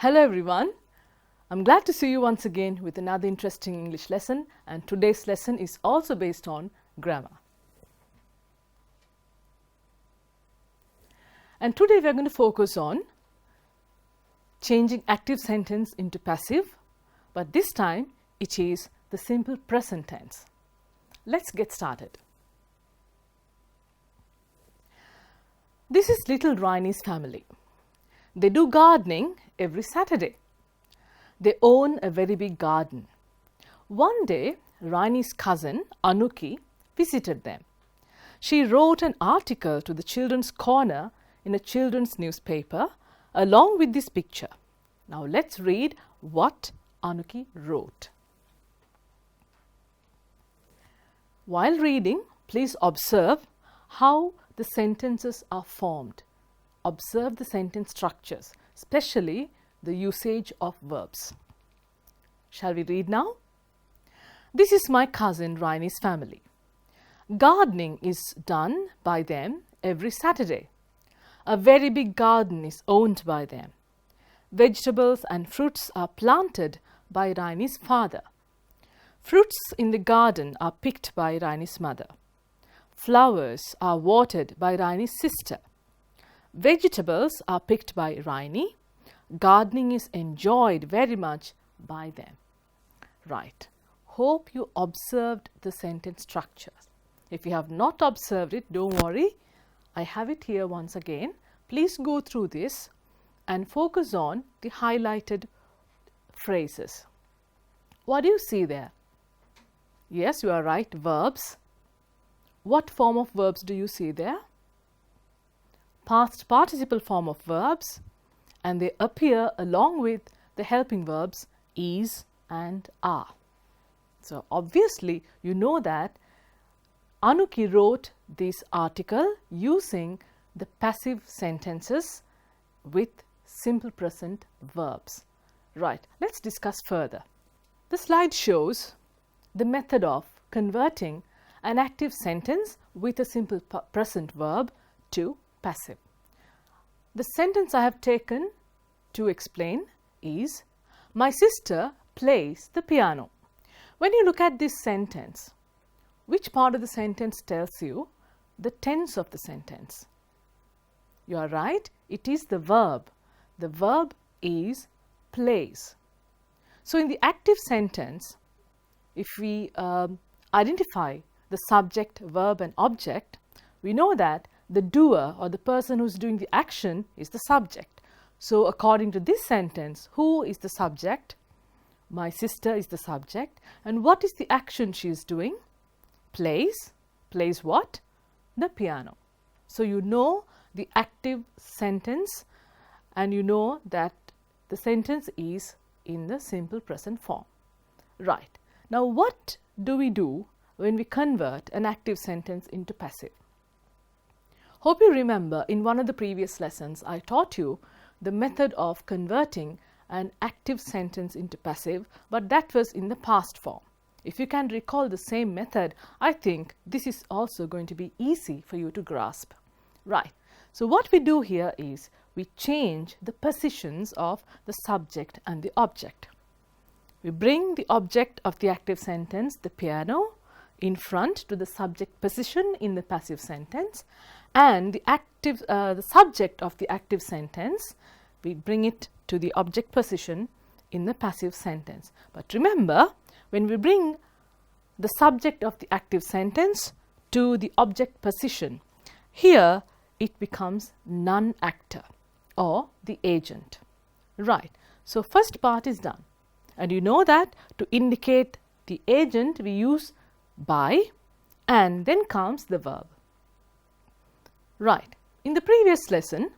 Hello everyone, I'm glad to see you once again with another interesting English lesson, and today's lesson is also based on grammar. And today we are going to focus on changing active sentence into passive, but this time it is the simple present tense. Let's get started. This is little Rainy's family. They do gardening every Saturday. They own a very big garden. One day, Rainy's cousin, Anuki, visited them. She wrote an article to the children's corner in a children's newspaper along with this picture. Now let's read what Anuki wrote. While reading, please observe how the sentences are formed. Observe the sentence structures, especially the usage of verbs. Shall we read now? This is my cousin Rainy's family. Gardening is done by them every Saturday. A very big garden is owned by them. Vegetables and fruits are planted by Rainy's father. Fruits in the garden are picked by Rainy's mother. Flowers are watered by Rainy's sister. Vegetables are picked by Rainy. Gardening is enjoyed very much by them. Right. Hope you observed the sentence structures. If you have not observed it, don't worry. I have it here once again. Please go through this and focus on the highlighted phrases. What do you see there? Yes, you are right. Verbs. What form of verbs do you see there? Past participle form of verbs, and they appear along with the helping verbs is and are. So obviously you know that Anuki wrote this article using the passive sentences with simple present verbs. Right, let's discuss further. The slide shows the method of converting an active sentence with a simple present verb to passive. The sentence I have taken to explain is, my sister plays the piano. When you look at this sentence, which part of the sentence tells you the tense of the sentence? You are right, it is the verb. The verb is plays. So in the active sentence, if we identify the subject, verb and object, we know that the doer or the person who is doing the action is the subject. So according to this sentence, who is the subject? My sister is the subject. And what is the action she is doing? Plays. Plays what? The piano. So you know the active sentence and you know that the sentence is in the simple present form. Right. Now what do we do when we convert an active sentence into passive? Hope you remember in one of the previous lessons I taught you the method of converting an active sentence into passive, but that was in the past form. If you can recall the same method, I think this is also going to be easy for you to grasp. Right. So what we do here is we change the positions of the subject and the object. We bring the object of the active sentence, the piano, in front to the subject position in the passive sentence, and the subject of the active sentence, we bring it to the object position in the passive sentence. But remember, when we bring the subject of the active sentence to the object position, here it becomes non-actor or the agent. Right. So first part is done, and you know that to indicate the agent we use by, and then comes the verb. Right. In the previous lesson,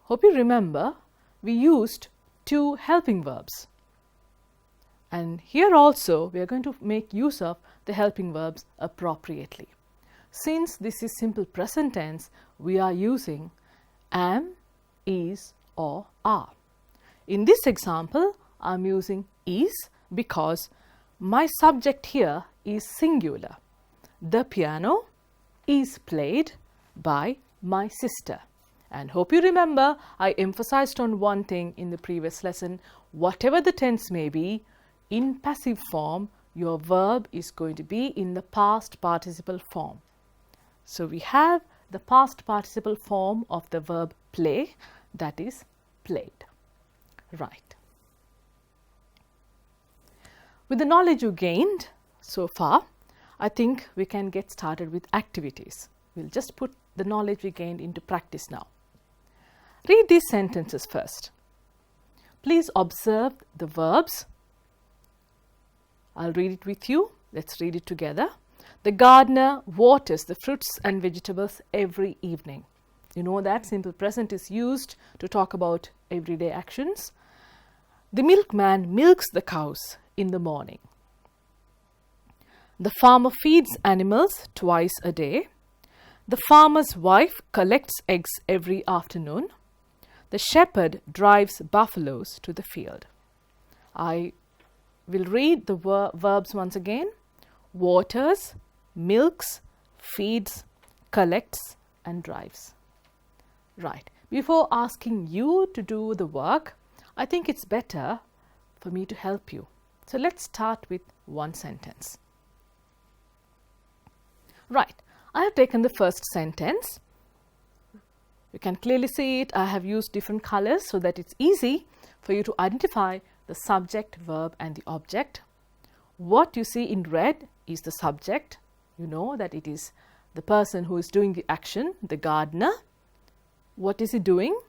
hope you remember, we used two helping verbs. And here also we are going to make use of the helping verbs appropriately. Since this is simple present tense, we are using am, is or are. In this example, I am using is because my subject here is singular. The piano is played by my sister, And hope you remember, I emphasized on one thing in the previous lesson. Whatever the tense may be, in passive form, your verb is going to be in the past participle form. So we have the past participle form of the verb play, that is played. Right. With the knowledge you gained so far, I think we can get started with activities. We'll just put the knowledge we gained into practice now. Read these sentences first. Please observe the verbs. I'll read it with you. Let's read it together. The gardener waters the fruits and vegetables every evening. You know that simple present is used to talk about everyday actions. The milkman milks the cows in the morning. The farmer feeds animals twice a day. The farmer's wife collects eggs every afternoon. The shepherd drives buffaloes to the field. I will read the verbs once again. Waters, milks, feeds, collects and drives. Right. Before asking you to do the work, I think it's better for me to help you. So let's start with one sentence. Right. I have taken the first sentence. You can clearly see it. I have used different colors so that it's easy for you to identify the subject, verb and the object. What you see in red is the subject. You know that it is the person who is doing the action, the gardener. What is he doing?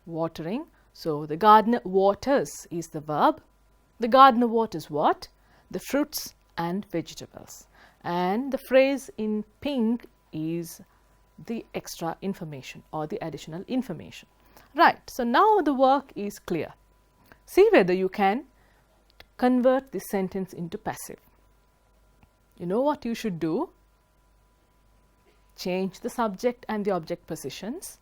Watering. So the gardener waters is the verb. The gardener waters what? The fruits and vegetables. And the phrase in pink is the extra information or the additional information. Right. So now the work is clear. See whether you can convert this sentence into passive. You know what you should do? Change the subject and the object positions.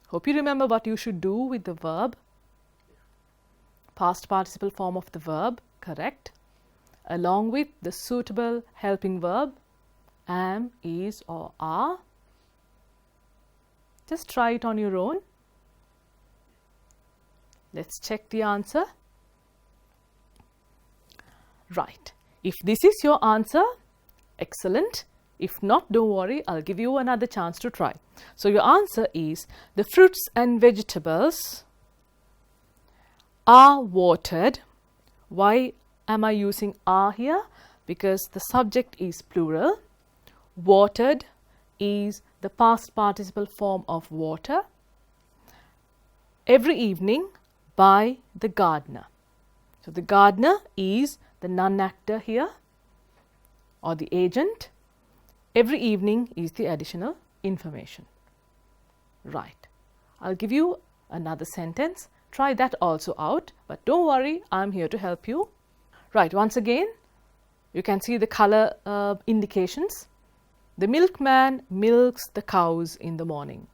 Hope you remember what you should do with the verb. Past participle form of the verb, correct. Along with the suitable helping verb, am, is or are. Just try it on your own. Let's check the answer. Right. If this is your answer, excellent. If not, don't worry, I'll give you another chance to try. So your answer is the fruits and vegetables are watered. Why am I using are here? Because the subject is plural. Watered is the past participle form of water. Every evening by the gardener. So the gardener is the non-actor here or the agent. Every evening is the additional information. Right. I'll give you another sentence. Try that also out, but don't worry, I'm here to help you. Right. Once again, you can see the color indications. The milkman milks the cows in the morning.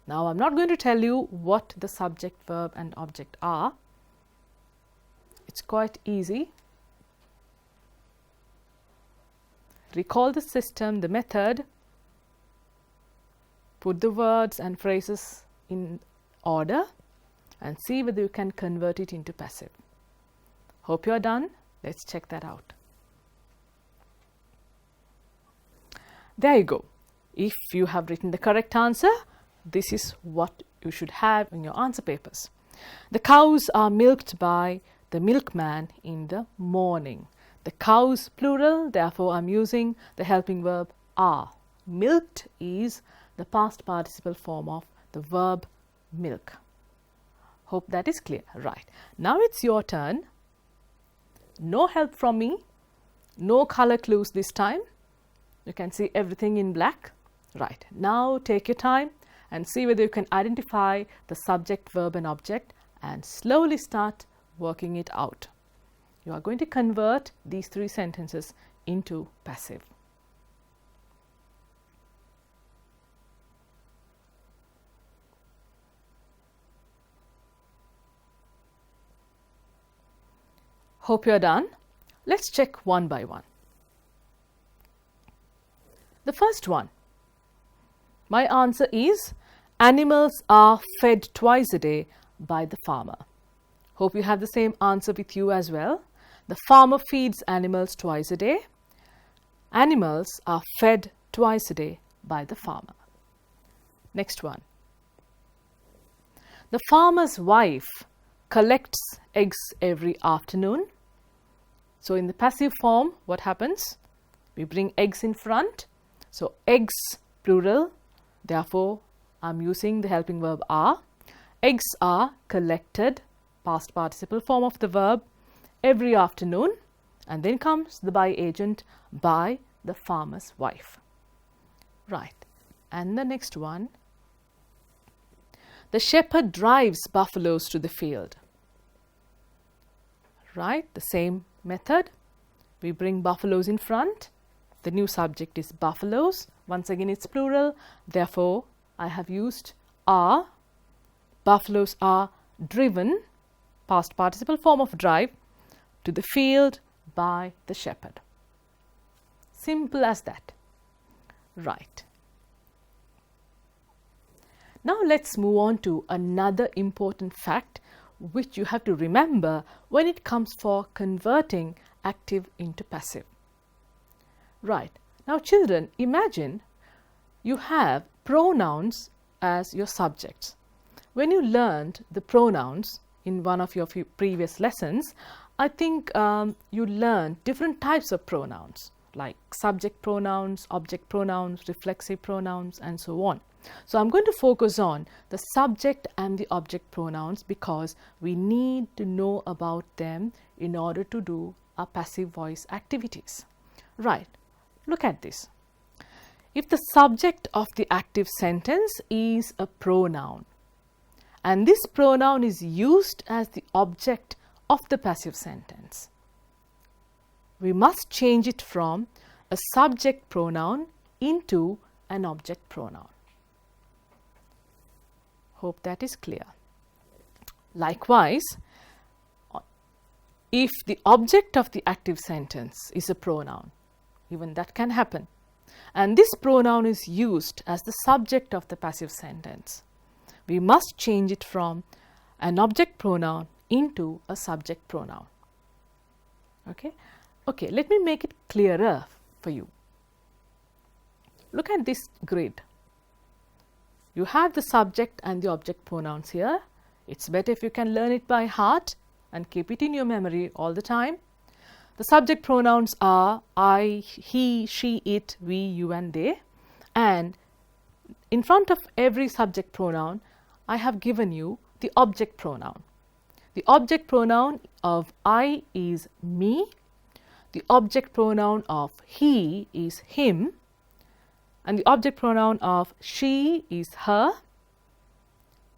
Now, I'm not going to tell you what the subject, verb and object are. It's quite easy. Recall the system, the method. Put the words and phrases in order and see whether you can convert it into passive. Hope you're done. Let's check that out. There you go. If you have written the correct answer, this is what you should have in your answer papers. The cows are milked by the milkman in the morning. The cows plural, therefore I'm using the helping verb are. Milked is the past participle form of the verb milk. Hope that is clear. Right. Now it's your turn. No help from me. No color clues this time. You can see everything in black. Right. Now take your time and see whether you can identify the subject, verb and object and slowly start working it out. You are going to convert these three sentences into passive. Hope you're done. Let's check one by one. The first one, My answer is animals are fed twice a day by the farmer. Hope you have the same answer with you as well. The farmer feeds animals twice a day. Animals are fed twice a day by the farmer. Next one. The farmer's wife collects eggs every afternoon. So in the passive form, what happens? We bring eggs in front. So eggs, plural. Therefore, I'm using the helping verb are. Eggs are collected, past participle form of the verb, every afternoon. And then comes the by agent, by the farmer's wife. Right. And the next one. The shepherd drives buffaloes to the field. Right. The same method. We bring buffaloes in front. The new subject is buffaloes. Once again, it's plural. Therefore, I have used are. Buffaloes are driven, past participle form of drive, to the field by the shepherd. Simple as that. Right. Now let's move on to another important fact which you have to remember when it comes for converting active into passive. Right. Now children, imagine you have pronouns as your subjects. When you learned the pronouns in one of your previous lessons, I think you learned different types of pronouns like subject pronouns, object pronouns, reflexive pronouns, and so on. So I'm going to focus on the subject and the object pronouns because we need to know about them in order to do our passive voice activities. Right. Look at this. If the subject of the active sentence is a pronoun and this pronoun is used as the object of the passive sentence, we must change it from a subject pronoun into an object pronoun. Hope that is clear. Likewise, if the object of the active sentence is a pronoun, even that can happen, and this pronoun is used as the subject of the passive sentence, we must change it from an object pronoun into a subject pronoun. Okay, let me make it clearer for you. Look at this grid. You have the subject and the object pronouns here. It's better if you can learn it by heart and keep it in your memory all the time. The subject pronouns are I, he, she, it, we, you and they. And in front of every subject pronoun, I have given you the object pronoun. The object pronoun of I is me. The object pronoun of he is him. And the object pronoun of she is her.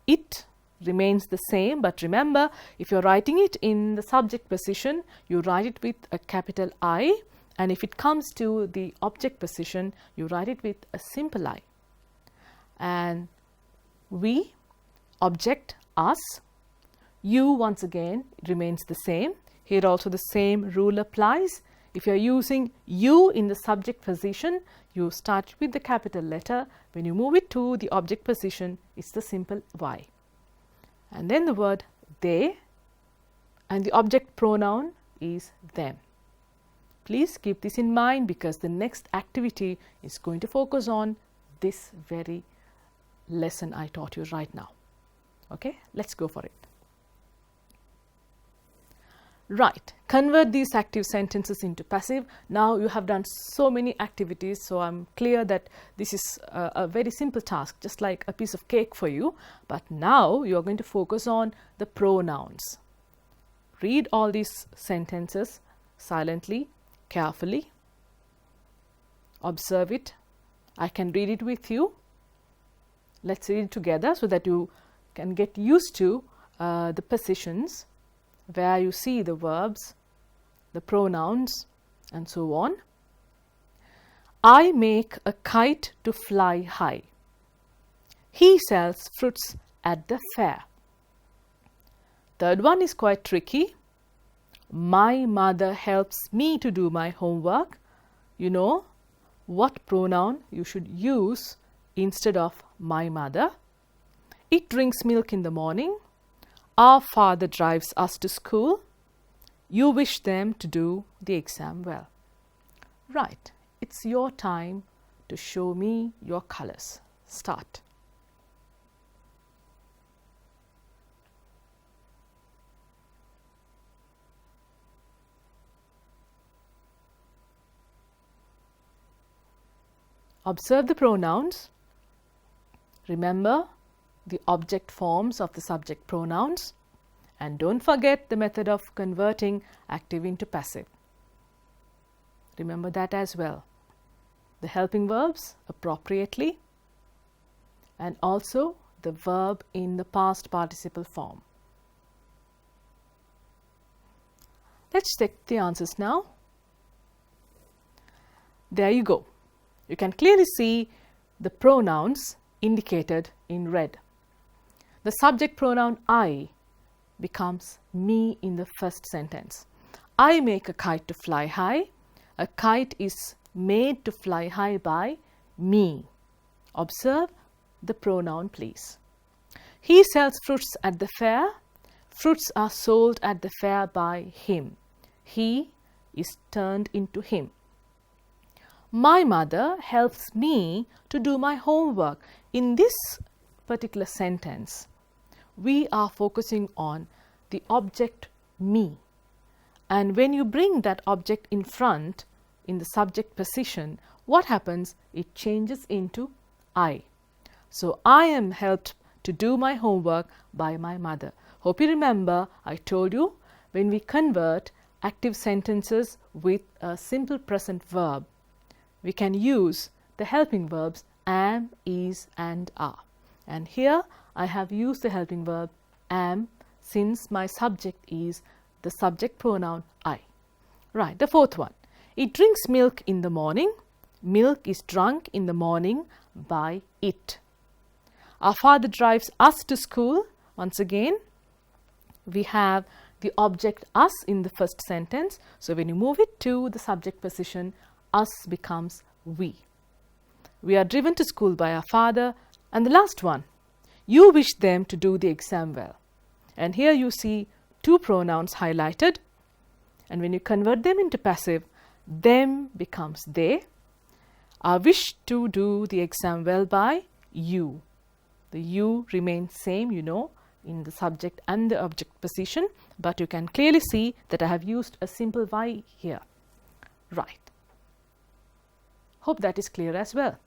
It remains the same, but remember, if you're writing it in the subject position, you write it with a capital I, and if it comes to the object position, you write it with a simple I. And we, object, us, you, once again, remains the same. Here also the same rule applies. If you're using you in the subject position, you start with the capital letter. When you move it to the object position, it's the simple Y. And then the word they, and the object pronoun is them. Please keep this in mind because the next activity is going to focus on this very lesson I taught you right now. Okay, let's go for it. Right, convert these active sentences into passive. Now you have done so many activities, so I'm clear that this is a very simple task, just like a piece of cake for you. But now you are going to focus on the pronouns. Read all these sentences silently, carefully. Observe it. I can read it with you. Let's read it together so that you can get used to the positions where you see the verbs, the pronouns, and so on. I make a kite to fly high. He sells fruits at the fair. Third one is quite tricky. My mother helps me to do my homework. You know what pronoun you should use instead of my mother. It drinks milk in the morning. Our father drives us to school. You wish them to do the exam well. Right, it's your time to show me your colors. Start. Observe the pronouns. Remember the object forms of the subject pronouns, and don't forget the method of converting active into passive. Remember that as well. The helping verbs appropriately, and also the verb in the past participle form. Let's check the answers now. There you go. You can clearly see the pronouns indicated in red. The subject pronoun I becomes me in the first sentence. I make a kite to fly high. A kite is made to fly high by me. Observe the pronoun, please. He sells fruits at the fair. Fruits are sold at the fair by him. He is turned into him. My mother helps me to do my homework. In this particular sentence, we are focusing on the object me. And when you bring that object in front in the subject position, what happens? It changes into I. So I am helped to do my homework by my mother. Hope you remember I told you when we convert active sentences with a simple present verb, we can use the helping verbs am, is and are. And here I have used the helping verb am since my subject is the subject pronoun I. Right, the fourth one. It drinks milk in the morning. Milk is drunk in the morning by it. Our father drives us to school. Once again, we have the object us in the first sentence. So when you move it to the subject position, us becomes we. We are driven to school by our father. And the last one, you wish them to do the exam well. And here you see two pronouns highlighted. And when you convert them into passive, them becomes they. I wish to do the exam well by you. The you remains same, you know, in the subject and the object position. But you can clearly see that I have used a simple Y here. Right. Hope that is clear as well.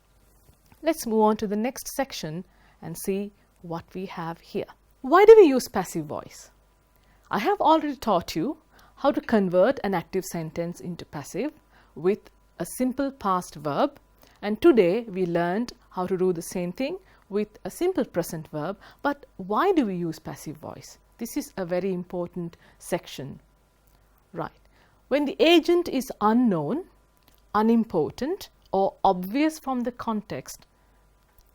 Let's move on to the next section and see what we have here. Why do we use passive voice? I have already taught you how to convert an active sentence into passive with a simple past verb, and today we learned how to do the same thing with a simple present verb. But why do we use passive voice? This is a very important section. Right. When the agent is unknown, unimportant, or obvious from the context,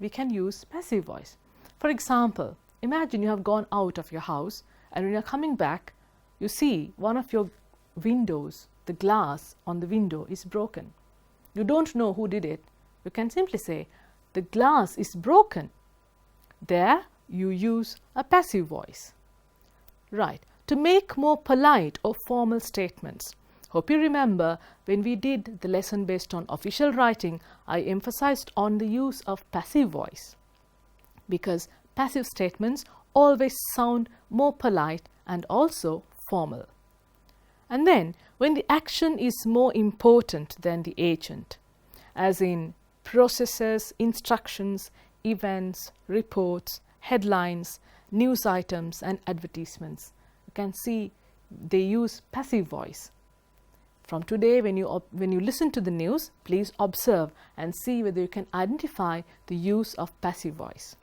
we can use passive voice. For example, imagine you have gone out of your house and when you are coming back, you see one of your windows, the glass on the window is broken. You don't know who did it. You can simply say, the glass is broken. There you use a passive voice. Right. To make more polite or formal statements. Hope you remember when we did the lesson based on official writing, I emphasized on the use of passive voice because passive statements always sound more polite and also formal. And then when the action is more important than the agent, as in processes, instructions, events, reports, headlines, news items and advertisements, you can see they use passive voice. From today, when you listen to the news, please observe and see whether you can identify the use of passive voice.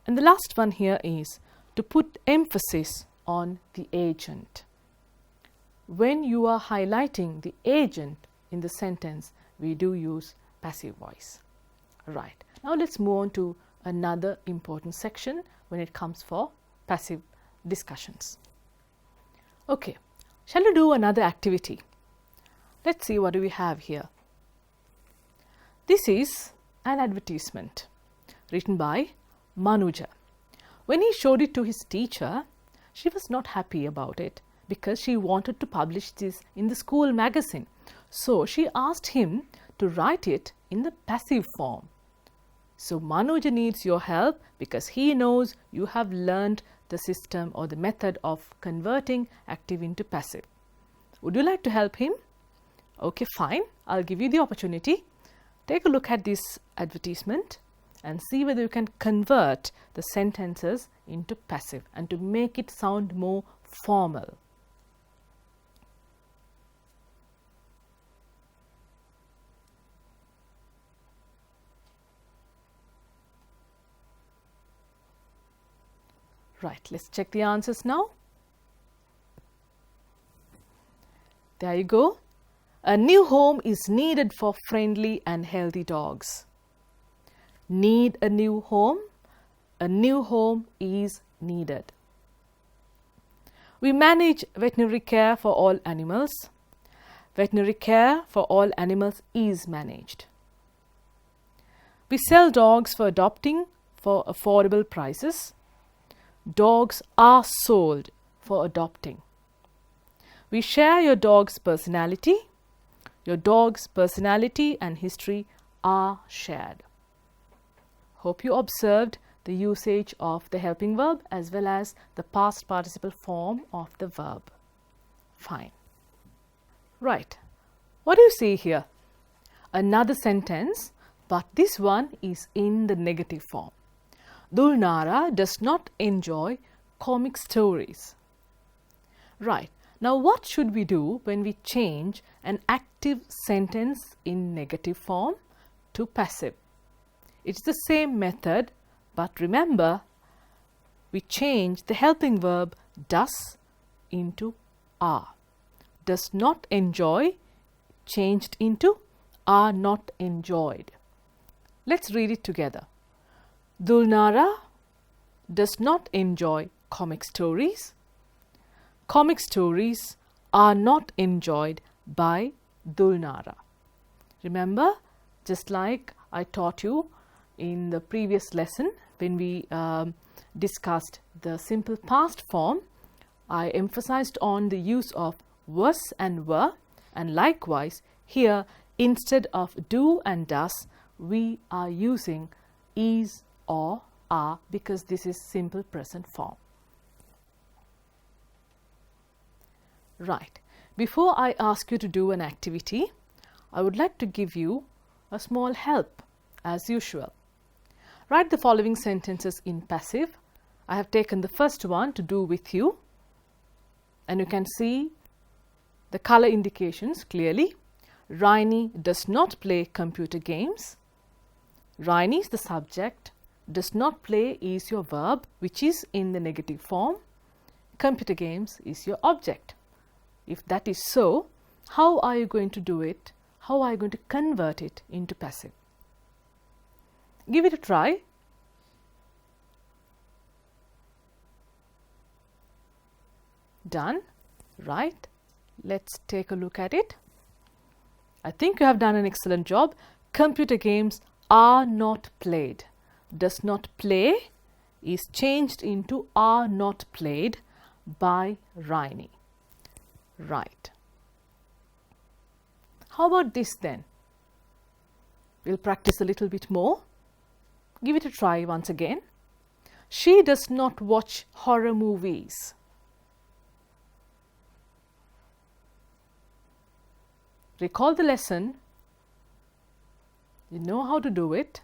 And the last one here is to put emphasis on the agent. When you are highlighting the agent in the sentence, we do use passive voice. Right. Now let's move on to another important section when it comes for passive discussions. Okay. Shall we do another activity? Let's see what do we have here. This is an advertisement written by Manuja. When he showed it to his teacher, she was not happy about it because she wanted to publish this in the school magazine. So she asked him to write it in the passive form. So Manuja needs your help because he knows you have learned the system or the method of converting active into passive. Would you like to help him? Okay, fine. I'll give you the opportunity. Take a look at this advertisement and see whether you can convert the sentences into passive and to make it sound more formal. Right, let's check the answers now. There you go. A new home is needed for friendly and healthy dogs. Need a new home. A new home is needed. We manage veterinary care for all animals. Veterinary care for all animals is managed. We sell dogs for adopting for affordable prices. Dogs are sold for adopting. We share your dog's personality. Your dog's personality and history are shared. Hope you observed the usage of the helping verb as well as the past participle form of the verb. Fine. Right. What do you see here? Another sentence, but this one is in the negative form. Dulnara does not enjoy comic stories. Right. Now what should we do when we change an active sentence in negative form to passive? It's the same method, but remember, we change the helping verb does into are. Does not enjoy changed into are not enjoyed. Let's read it together. Dulnara does not enjoy comic stories. Comic stories are not enjoyed by Dulnara. Remember, just like I taught you in the previous lesson when we discussed the simple past form, I emphasized on the use of was and were, and likewise here instead of do and does we are using is or are because this is simple present form. Right. Before I ask you to do an activity, I would like to give you a small help as usual. Write the following sentences in passive. I have taken the first one to do with you, and you can see the color indications clearly. Raini does not play computer games. Raini is the subject. Does not play is your verb, which is in the negative form. Computer games is your object. If that is so, how are you going to do it? How are you going to convert it into passive? Give it a try. Done. Right. Let's take a look at it. I think you have done an excellent job. Computer games are not played. Does not play is changed into are not played by Raini. Right. How about this then? We'll practice a little bit more. Give it a try once again. She does not watch horror movies. Recall the lesson. You know how to do it.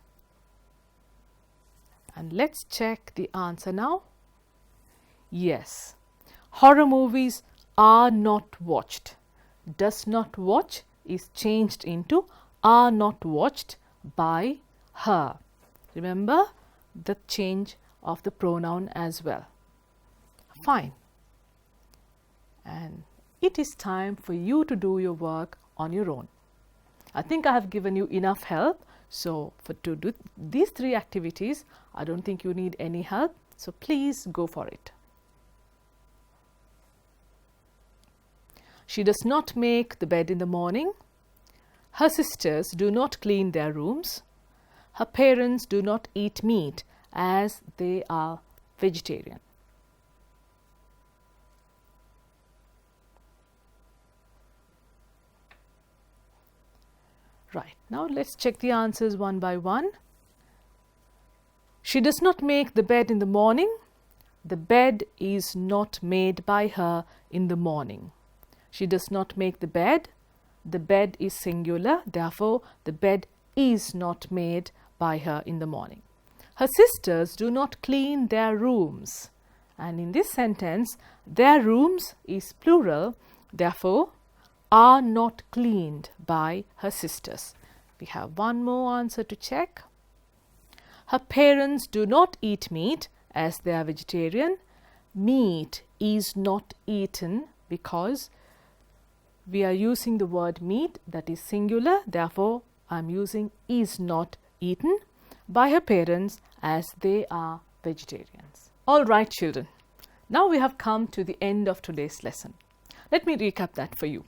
And let's check the answer now. Yes, horror movies are not watched. Does not watch is changed into are not watched by her. Remember the change of the pronoun as well. Fine. And it is time for you to do your work on your own. I think I have given you enough help. So to do these 3 activities, I don't think you need any help. So please go for it. She does not make the bed in the morning. Her sisters do not clean their rooms. her parents do not eat meat as they are vegetarian. Right, now let's check the answers one by one. She does not make the bed in the morning. The bed is not made by her in the morning. She does not make the bed. The bed is singular, therefore the bed is not made by her in the morning. Her sisters do not clean their rooms. And in this sentence, their rooms is plural, therefore are not cleaned by her sisters. We have one more answer to check. Her parents do not eat meat as they are vegetarian. Meat is not eaten because we are using the word meat, that is singular, therefore I am using is not eaten by her parents as they are vegetarians. All right, children, now we have come to the end of today's lesson. Let me recap that for you.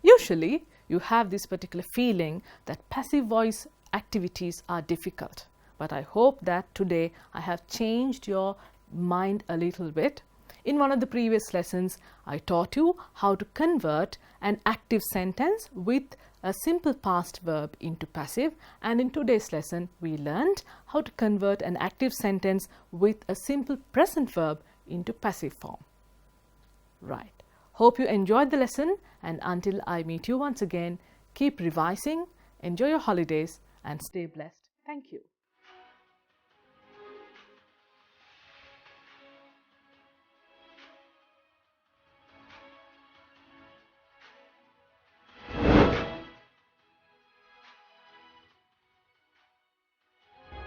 Usually, you have this particular feeling that passive voice activities are difficult, but I hope that today I have changed your mind a little bit. In one of the previous lessons, I taught you how to convert an active sentence with a simple past verb into passive, and in today's lesson, we learned how to convert an active sentence with a simple present verb into passive form. Right. Hope you enjoyed the lesson, and until I meet you once again, keep revising, enjoy your holidays and stay blessed. Thank you.